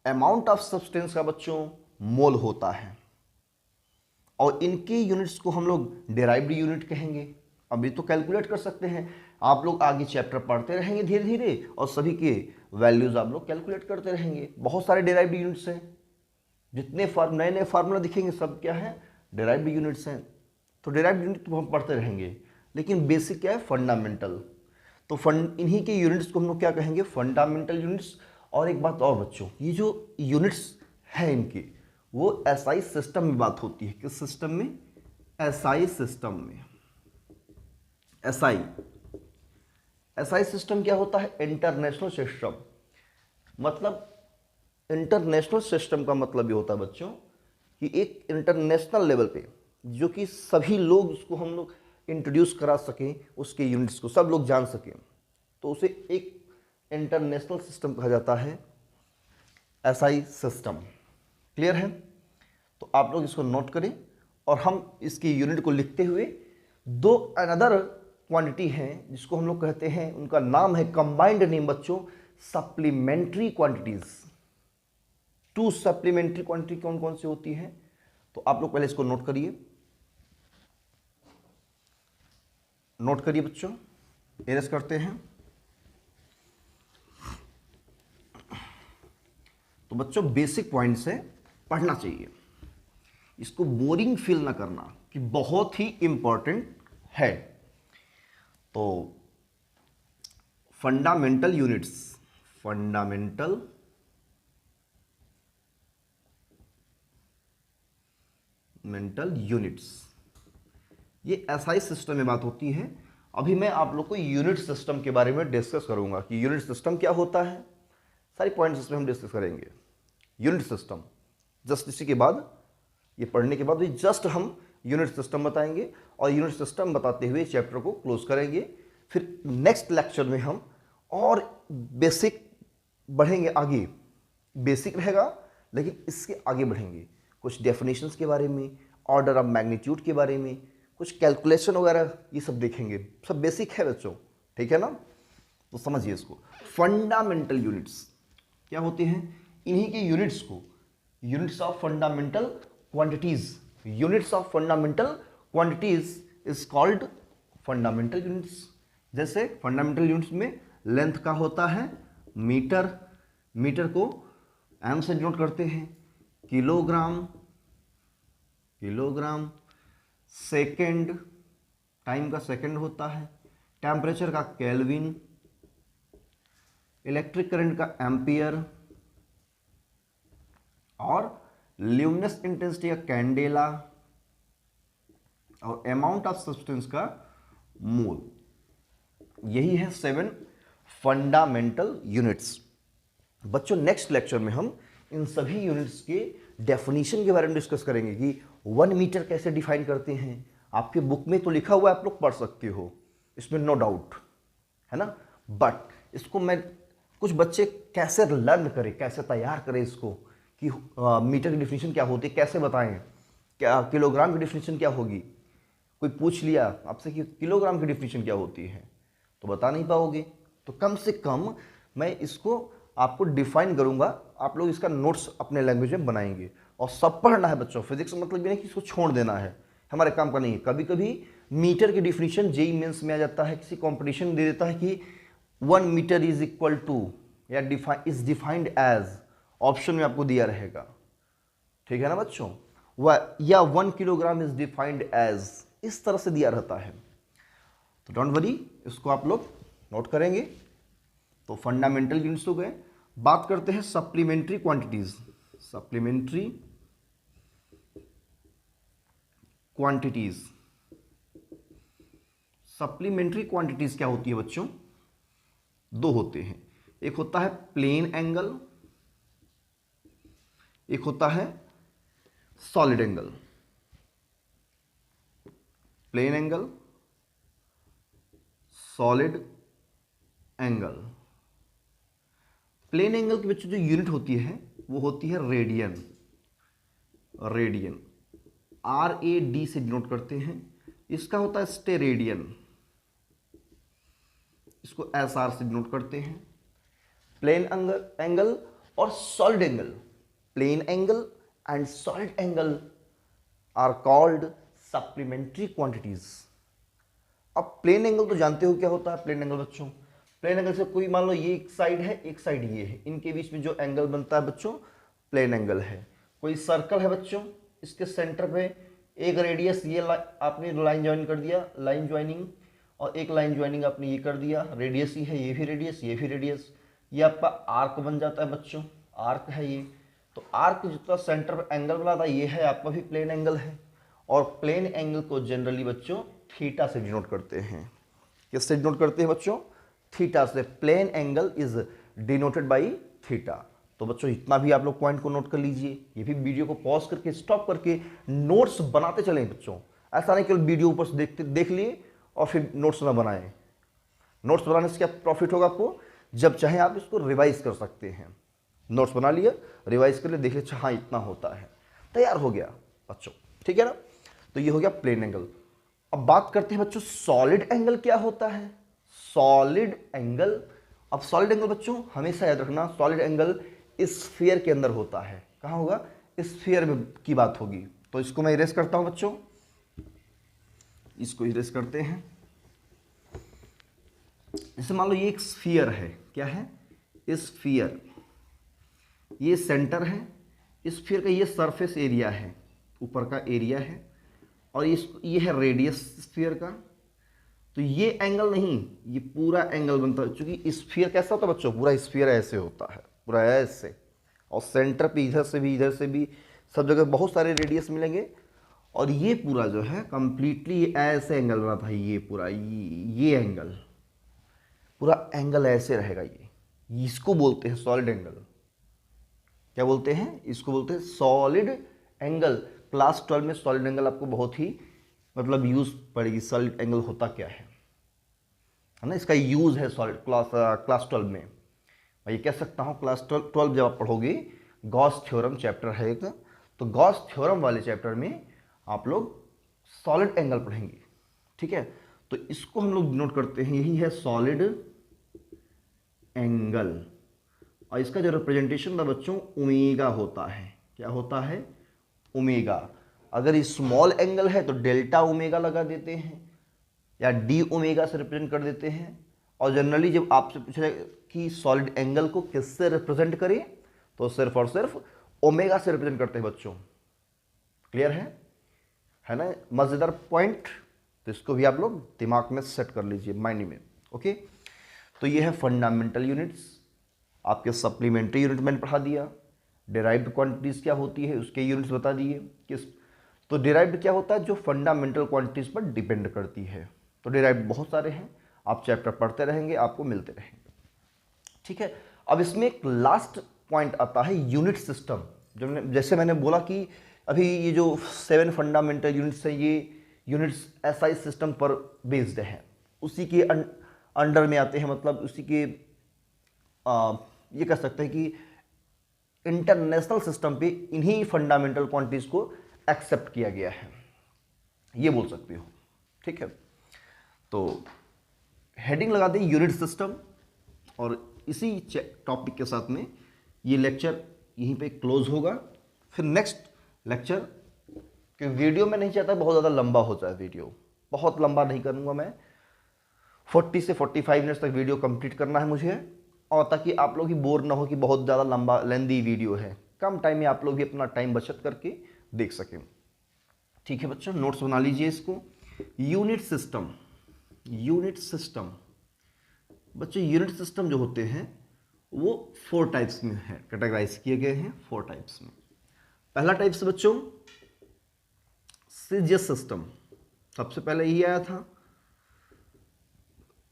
अमाउंट ऑफ सब्सटेंस का बच्चों मोल होता है। और इनके यूनिट्स को हम लोग डिराइव्ड यूनिट कहेंगे। अभी तो कैलकुलेट कर सकते हैं, आप लोग आगे चैप्टर पढ़ते रहेंगे धीरे धीरे और सभी के वैल्यूज आप लोग कैलकुलेट करते रहेंगे। बहुत सारे डिराइव्ड यूनिट्स हैं, जितने नए नए फार्मूला दिखेंगे सब क्या है, डिराइव्ड यूनिट्स हैं। तो डिराइव्ड यूनिट तो हम पढ़ते रहेंगे, लेकिन बेसिक क्या है, फंडामेंटल। तो इन्हीं के यूनिट्स को हम लोग क्या कहेंगे, फंडामेंटल यूनिट्स। और एक बात और बच्चों, ये जो यूनिट्स हैं इनकी, वो एसआई सिस्टम में बात होती है। किस सिस्टम में, एसआई सिस्टम में। एसआई एसआई सिस्टम क्या होता है, इंटरनेशनल सिस्टम। मतलब इंटरनेशनल सिस्टम का मतलब ये होता है बच्चों कि एक इंटरनेशनल लेवल पे जो कि सभी लोग उसको हम लोग इंट्रोड्यूस करा सकें, उसके यूनिट्स को सब लोग जान सकें, तो उसे एक इंटरनेशनल सिस्टम कहा जाता है, एसआई सिस्टम। क्लियर है? तो आप लोग इसको नोट करें। और हम इसकी यूनिट को लिखते हुए दो अनदर क्वांटिटी हैं जिसको हम लोग कहते हैं, उनका नाम है कंबाइंड नेम बच्चों, supplementary quantities. To supplementary quantity कौन कौन सी होती है, तो आप लोग पहले इसको नोट करिए। नोट करिए बच्चों, एरेस करते हैं। तो बच्चों बेसिक पॉइंट से पढ़ना चाहिए, इसको बोरिंग फील ना करना कि बहुत ही इंपॉर्टेंट है। तो fundamental units, fundamental mental units, ये एसआई सिस्टम में बात होती है। अभी मैं आप लोग को यूनिट सिस्टम के बारे में डिस्कस करूंगा कि यूनिट सिस्टम क्या होता है, सारी पॉइंट्स इसमें हम डिस्कस करेंगे। यूनिट सिस्टम जस्ट इसी के बाद, ये पढ़ने के बाद भी जस्ट हम यूनिट सिस्टम बताएंगे और यूनिट सिस्टम बताते हुए चैप्टर को क्लोज करेंगे। फिर नेक्स्ट लेक्चर में हम और बेसिक बढ़ेंगे आगे, बेसिक रहेगा लेकिन इसके आगे बढ़ेंगे, कुछ डेफिनेशंस के बारे में, ऑर्डर ऑफ मैग्नीट्यूड के बारे में, कुछ कैलकुलेशन वगैरह, ये सब देखेंगे। सब बेसिक है बच्चों, ठीक है ना? तो समझिए इसको। फंडामेंटल यूनिट्स क्या होते हैं, इन्हीं के यूनिट्स को units of fundamental quantities, units of fundamental quantities is called fundamental units. जैसे फंडामेंटल यूनिट्स में लेंथ का होता है मीटर, मीटर को एम से डिनोट करते हैं, किलोग्राम, किलोग्राम, सेकेंड, टाइम का सेकेंड होता है, टेम्परेचर का केल्विन, इलेक्ट्रिक करंट का एम्पियर, और ल्यूमिनस इंटेंसिटी का कैंडेला, और अमाउंट ऑफ सब्सटेंस का मोल। यही है 7 फंडामेंटल यूनिट्स। बच्चों नेक्स्ट लेक्चर में हम इन सभी यूनिट्स के डेफिनेशन के बारे में डिस्कस करेंगे कि 1 मीटर कैसे डिफाइन करते हैं। आपके बुक में तो लिखा हुआ है, आप लोग पढ़ सकते हो, इसमें नो डाउट है ना, बट इसको मैं कुछ बच्चे कैसे लर्न करें, कैसे तैयार करें इसको कि मीटर की डिफिनेशन क्या होती है, कैसे बताएं, क्या किलोग्राम की डिफिनेशन क्या होगी। कोई पूछ लिया आपसे कि किलोग्राम की डिफिनेशन क्या होती है, तो बता नहीं पाओगे। तो कम से कम मैं इसको आपको डिफाइन करूंगा, आप लोग इसका नोट्स अपने लैंग्वेज में बनाएंगे और सब पढ़ना है बच्चों। फिजिक्स मतलब ये नहीं कि इसको छोड़ देना है, हमारे काम का नहीं है। कभी कभी मीटर की डिफिनेशन जेईई मेंस में आ जाता है, किसी कंपटीशन दे देता है कि 1 मीटर इज इक्वल टू या इज डिफाइंड एज, ऑप्शन में आपको दिया रहेगा, ठीक है ना बच्चों, या 1 किलोग्राम इज डिफाइंड एज, इस तरह से दिया रहता है। तो डोंट वरी, इसको आप लोग नोट करेंगे। तो फंडामेंटल यूनिट्स हो गए। बात करते हैं supplementary quantities. Supplementary quantities, supplementary quantities क्या होती है बच्चों, दो होते हैं, एक होता है प्लेन एंगल, एक होता है solid angle. Plane angle, solid angle. Plane angle के बच्चों जो यूनिट होती है वो होती है रेडियन, रेडियन। RAD से डिनोट करते हैं। इसका होता है स्टेरेडियन, इसको SR से डिनोट करते हैं। प्लेन एंगल और solid angle, plane angle and solid angle are called supplementary quantities. अब प्लेन एंगल तो जानते हो क्या होता है प्लेन एंगल बच्चों। प्लेन एंगल से कोई मान लो ये एक साइड है, एक साइड ये है, इनके बीच में जो एंगल बनता है बच्चों प्लेन एंगल है। कोई सर्कल है बच्चों, इसके सेंटर पे एक रेडियस ये आपने लाइन ज्वाइन कर दिया, लाइन ज्वाइनिंग, और एक लाइन ज्वाइनिंग आपने ये कर दिया, रेडियस ही है, ये भी रेडियस, ये भी रेडियस, ये आपका आर्क बन जाता है बच्चों, आर्क है ये। तो आर्क जितना सेंटर पर एंगल बना था ये है आपका भी प्लेन एंगल है। और प्लेन एंगल को जनरली बच्चों थीटा से डिनोट करते हैं। किससे डिनोट करते हैं बच्चों? थीटा से। Plane angle is denoted by theta. तो बच्चों इतना भी आप लोग पॉइंट को नोट कर लीजिए। ये भी वीडियो को पॉज करके स्टॉप करके नोट्स बनाते चलें बच्चों। ऐसा नहीं केवल वीडियो ऊपर से देख लिए और फिर नोट्स ना बनाएं। नोट्स बनाने से क्या प्रॉफिट होगा आपको? जब चाहे आप इसको रिवाइज कर सकते हैं। नोट्स बना लिया, रिवाइज कर लिए, देख लिया, अच्छा हाँ इतना होता है, तैयार हो गया बच्चों। ठीक है ना? तो ये हो गया प्लेन एंगल। अब बात करते हैं बच्चों सॉलिड एंगल क्या होता है। सॉलिड एंगल, अब सॉलिड एंगल बच्चों हमेशा याद रखना, सॉलिड एंगल स्फीयर के अंदर होता है। कहाँ होगा? स्फीयर में की बात होगी। तो इसको मैं इरेज करता हूं बच्चों, इसको इरेज करते हैं। जैसे मान लो ये एक स्फीयर है, क्या है? स्फीयर, ये सेंटर है, स्फीयर का ये सरफेस एरिया है, ऊपर का एरिया है, और ये है रेडियस स्फीयर का। तो ये एंगल नहीं, ये पूरा एंगल बनता है। क्योंकि स्फीयर कैसा होता है बच्चों? पूरा स्फीयर ऐसे होता है, पूरा ऐसे, और सेंटर पे इधर से भी सब जगह बहुत सारे रेडियस मिलेंगे। और ये पूरा जो है कंप्लीटली ऐसे एंगल बना था, ये पूरा ये एंगल, पूरा एंगल ऐसे रहेगा। ये इसको बोलते हैं सॉलिड एंगल। क्या बोलते हैं? इसको बोलते हैं सॉलिड एंगल। क्लास 12 में सॉलिड एंगल आपको बहुत ही मतलब यूज पड़ेगी। सॉलिड एंगल होता क्या है ना? इसका यूज है सॉलिड क्लास 12 में। मैं ये कह सकता हूँ क्लास 12 जब आप पढ़ोगे, गॉस थ्योरम चैप्टर है एक, तो गॉस थ्योरम वाले चैप्टर में आप लोग सॉलिड एंगल पढ़ेंगे। ठीक है? तो इसको हम लोग नोट करते हैं, यही है सॉलिड एंगल। और इसका जो रिप्रेजेंटेशन था बच्चों ओमेगा होता है। क्या होता है? ओमेगा। अगर ये स्मॉल एंगल है तो डेल्टा ओमेगा लगा देते हैं, या डी ओमेगा से रिप्रेजेंट कर देते हैं। और जनरली जब आपसे पूछा जाए कि सॉलिड एंगल को किससे रिप्रेजेंट करें, तो सिर्फ और सिर्फ ओमेगा से रिप्रेजेंट करते हैं बच्चों। क्लियर है ना? मजेदार पॉइंट। तो इसको भी आप लोग दिमाग में सेट कर लीजिए, माइंड में। ओके, तो ये है फंडामेंटल यूनिट्स। आपके सप्लीमेंट्री यूनिट मैंने पढ़ा दिया। डिराइव्ड क्वांटिटीज क्या होती है उसके यूनिट्स बता दिए। किस तो डिराइव्ड क्या होता है? जो फंडामेंटल क्वांटिटीज पर डिपेंड करती है। तो डिराइव्ड बहुत सारे हैं, आप चैप्टर पढ़ते रहेंगे, आपको मिलते रहेंगे। ठीक है? अब इसमें एक लास्ट पॉइंट आता है यूनिट सिस्टम। जैसे मैंने बोला कि अभी ये जो 7 फंडामेंटल यूनिट्स हैं, ये यूनिट्स एसआई सिस्टम पर बेस्ड हैं, उसी के अंडर में आते हैं। मतलब उसी के ये कह सकते हैं कि इंटरनेशनल सिस्टम पे इन्हीं फंडामेंटल क्वांटिटीज को एक्सेप्ट किया गया है, ये बोल सकते हो। ठीक है? तो हेडिंग लगा दें यूनिट सिस्टम, और इसी टॉपिक के साथ में ये लेक्चर यहीं पे क्लोज होगा। फिर नेक्स्ट लेक्चर कि वीडियो में नहीं चाहता बहुत ज़्यादा लंबा हो जाए, वीडियो बहुत लंबा नहीं करूँगा मैं। 40 से 45 मिनट्स तक वीडियो कंप्लीट करना है मुझे, और ताकि आप लोग ही बोर ना हो कि बहुत ज़्यादा लंबा लेंदी वीडियो है। कम टाइम में आप लोग भी अपना टाइम बचत करके देख सकें। ठीक है बच्चों, नोट्स बना लीजिए इसको। यूनिट सिस्टम, यूनिट सिस्टम बच्चों, यूनिट सिस्टम जो होते हैं वो 4 टाइप्स में है, कैटेगराइज किए गए हैं 4 टाइप्स में। पहला टाइप से बच्चों सीजीएस सिस्टम, सबसे पहले ये आया था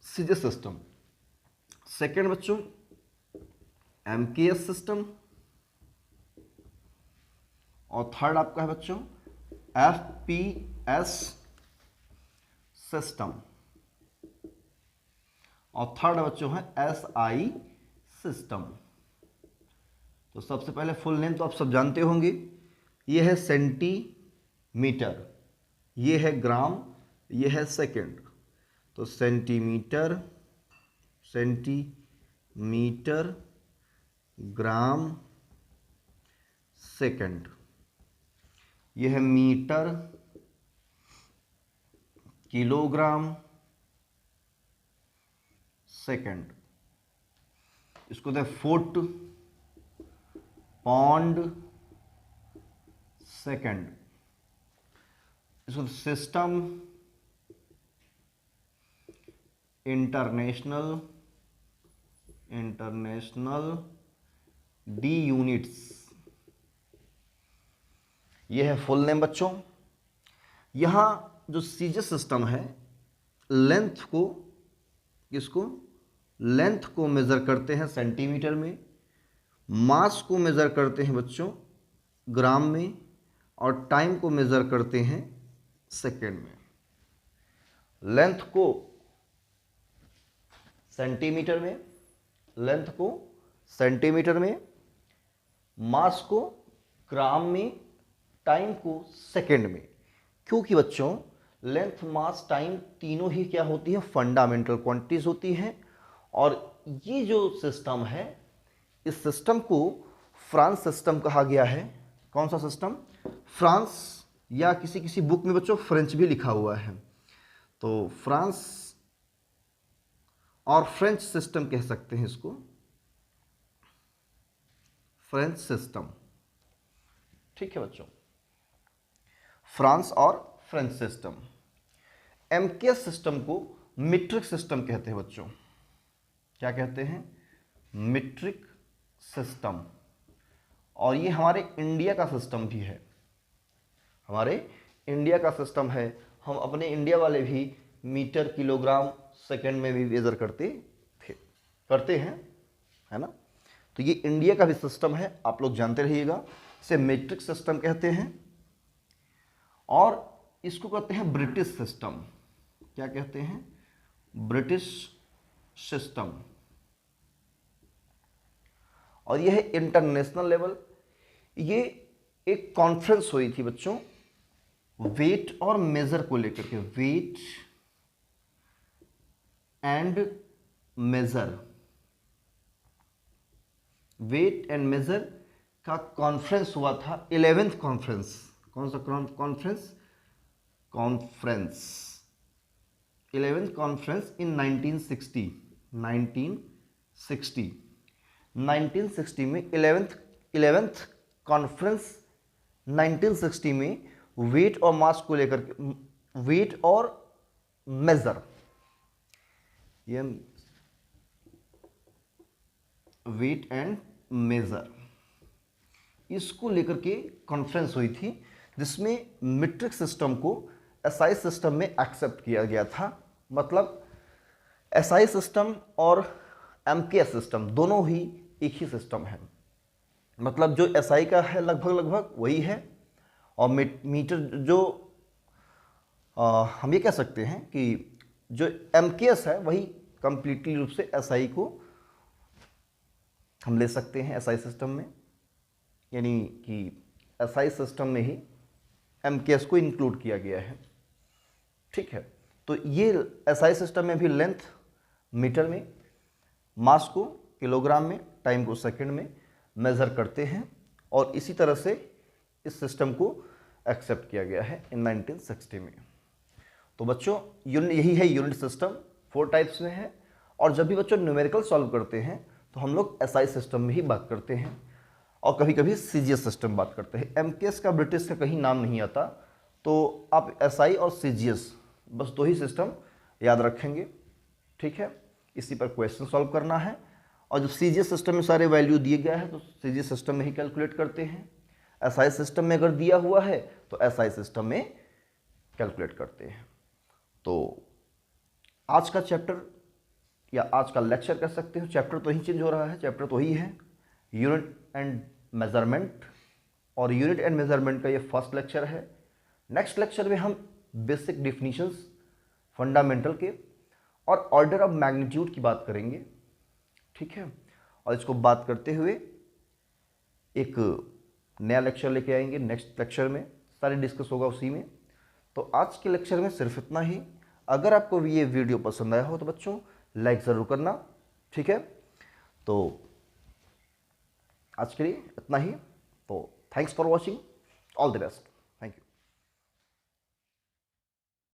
सीजीएस सिस्टम। सेकेंड बच्चों एमकेएस सिस्टम, और थर्ड आपका है बच्चों एफपीएस सिस्टम, और थर्ड बच्चों है एसआई सिस्टम। तो सबसे पहले फुल नेम तो आप सब जानते होंगे, ये है सेंटी मीटर, ये है ग्राम, ये है सेकंड। तो सेंटीमीटर, सेंटीमीटर, ग्राम, सेकंड। ये है मीटर, किलोग्राम, सेकंड। इसको दे फुट, पौंड, सेकंड। इसको system, international, international, de units. ये है फुल नेम बच्चों। यहां जो सीजीएस सिस्टम है, लेंथ को, किसको, लेंथ को मेजर करते हैं सेंटीमीटर में, मास को मेजर करते हैं बच्चों ग्राम में, और टाइम को मेजर करते हैं सेकेंड में। लेंथ को सेंटीमीटर में, लेंथ को सेंटीमीटर में, मास को ग्राम में, टाइम को सेकेंड में। क्योंकि बच्चों लेंथ, मास, टाइम तीनों ही क्या होती है, फंडामेंटल क्वांटिटीज होती हैं। और ये जो सिस्टम है, इस सिस्टम को फ्रांस सिस्टम कहा गया है। कौन सा सिस्टम, फ्रांस, या किसी किसी बुक में बच्चों फ्रेंच भी लिखा हुआ है। तो फ्रांस और फ्रेंच सिस्टम कह सकते हैं इसको, फ्रेंच सिस्टम। ठीक है बच्चों, फ्रांस और फ्रेंच सिस्टम। एमकेएस सिस्टम को मीट्रिक सिस्टम कहते हैं बच्चों। क्या कहते हैं, मीट्रिक सिस्टम। और ये हमारे इंडिया का सिस्टम भी है, हमारे इंडिया का सिस्टम है। हम अपने इंडिया वाले भी मीटर, किलोग्राम, सेकंड में भी मेजर करते हैं, है ना। तो ये इंडिया का भी सिस्टम है, आप लोग जानते रहिएगा। इसे मीट्रिक सिस्टम कहते हैं। और इसको कहते हैं ब्रिटिश सिस्टम। क्या कहते हैं, ब्रिटिश सिस्टम। और यह है इंटरनेशनल लेवल। ये एक कॉन्फ्रेंस हुई थी बच्चों वेट और मेजर को लेकर के, weight and measure, weight and measure का कॉन्फ्रेंस हुआ था, 11th कॉन्फ्रेंस। कौन सा conference, conference 11th conference in 1960 में 11th कॉन्फ्रेंस 1960 में वेट और मास को लेकर के, वेट और मेजर, ये वेट एंड मेजर, इसको लेकर के कॉन्फ्रेंस हुई थी, जिसमें मीट्रिक सिस्टम को एसआई सिस्टम में एक्सेप्ट किया गया था। मतलब एसआई सिस्टम और एमकेएस सिस्टम दोनों ही एक ही सिस्टम है। मतलब जो एसआई का है लगभग वही है, और मीटर जो हम ये कह सकते हैं कि जो एमकेएस है वही कंप्लीटली रूप से एसआई को हम ले सकते हैं एसआई सिस्टम में, यानी कि एसआई सिस्टम में ही एमकेएस को इंक्लूड किया गया है। ठीक है, तो ये एसआई सिस्टम में भी लेंथ मीटर में, मास को किलोग्राम में, टाइम को सेकंड में मेजर करते हैं। और इसी तरह से इस सिस्टम को एक्सेप्ट किया गया है इन 1960 में। तो बच्चों यही है यूनिट सिस्टम, 4 टाइप्स में है। और जब भी बच्चों न्यूमेरिकल सॉल्व करते हैं तो हम लोग एसआई सिस्टम में ही बात करते हैं, और कभी कभी सीजीएस सिस्टम बात करते हैं। एमकेएस का, ब्रिटिश का कहीं नाम नहीं आता, तो आप एसआई और सीजीएस बस 2 ही सिस्टम याद रखेंगे। ठीक है, इसी पर क्वेश्चन सॉल्व करना है। और जब सीजीएस सिस्टम में सारे वैल्यू दिए गया है तो सीजीएस सिस्टम में ही कैलकुलेट करते हैं। एसआई सिस्टम में अगर दिया हुआ है तो एसआई सिस्टम में कैलकुलेट करते हैं। तो आज का चैप्टर या आज का लेक्चर कह सकते हो, चैप्टर तो ही चेंज हो रहा है, चैप्टर तो ही है यूनिट एंड मेजरमेंट। और यूनिट एंड मेजरमेंट का ये फर्स्ट लेक्चर है। नेक्स्ट लेक्चर में हम बेसिक डिफिनीशंस फंडामेंटल के और ऑर्डर ऑफ मैग्नीट्यूड की बात करेंगे। ठीक है, और इसको बात करते हुए एक नया लेक्चर लेके आएंगे नेक्स्ट लेक्चर में। सारे डिस्कस होगा उसी में। तो आज के लेक्चर में सिर्फ इतना ही। अगर आपको ये वीडियो पसंद आया हो तो बच्चों लाइक ज़रूर करना, ठीक है। तो आज के लिए इतना ही। तो thanks for watching, all the best.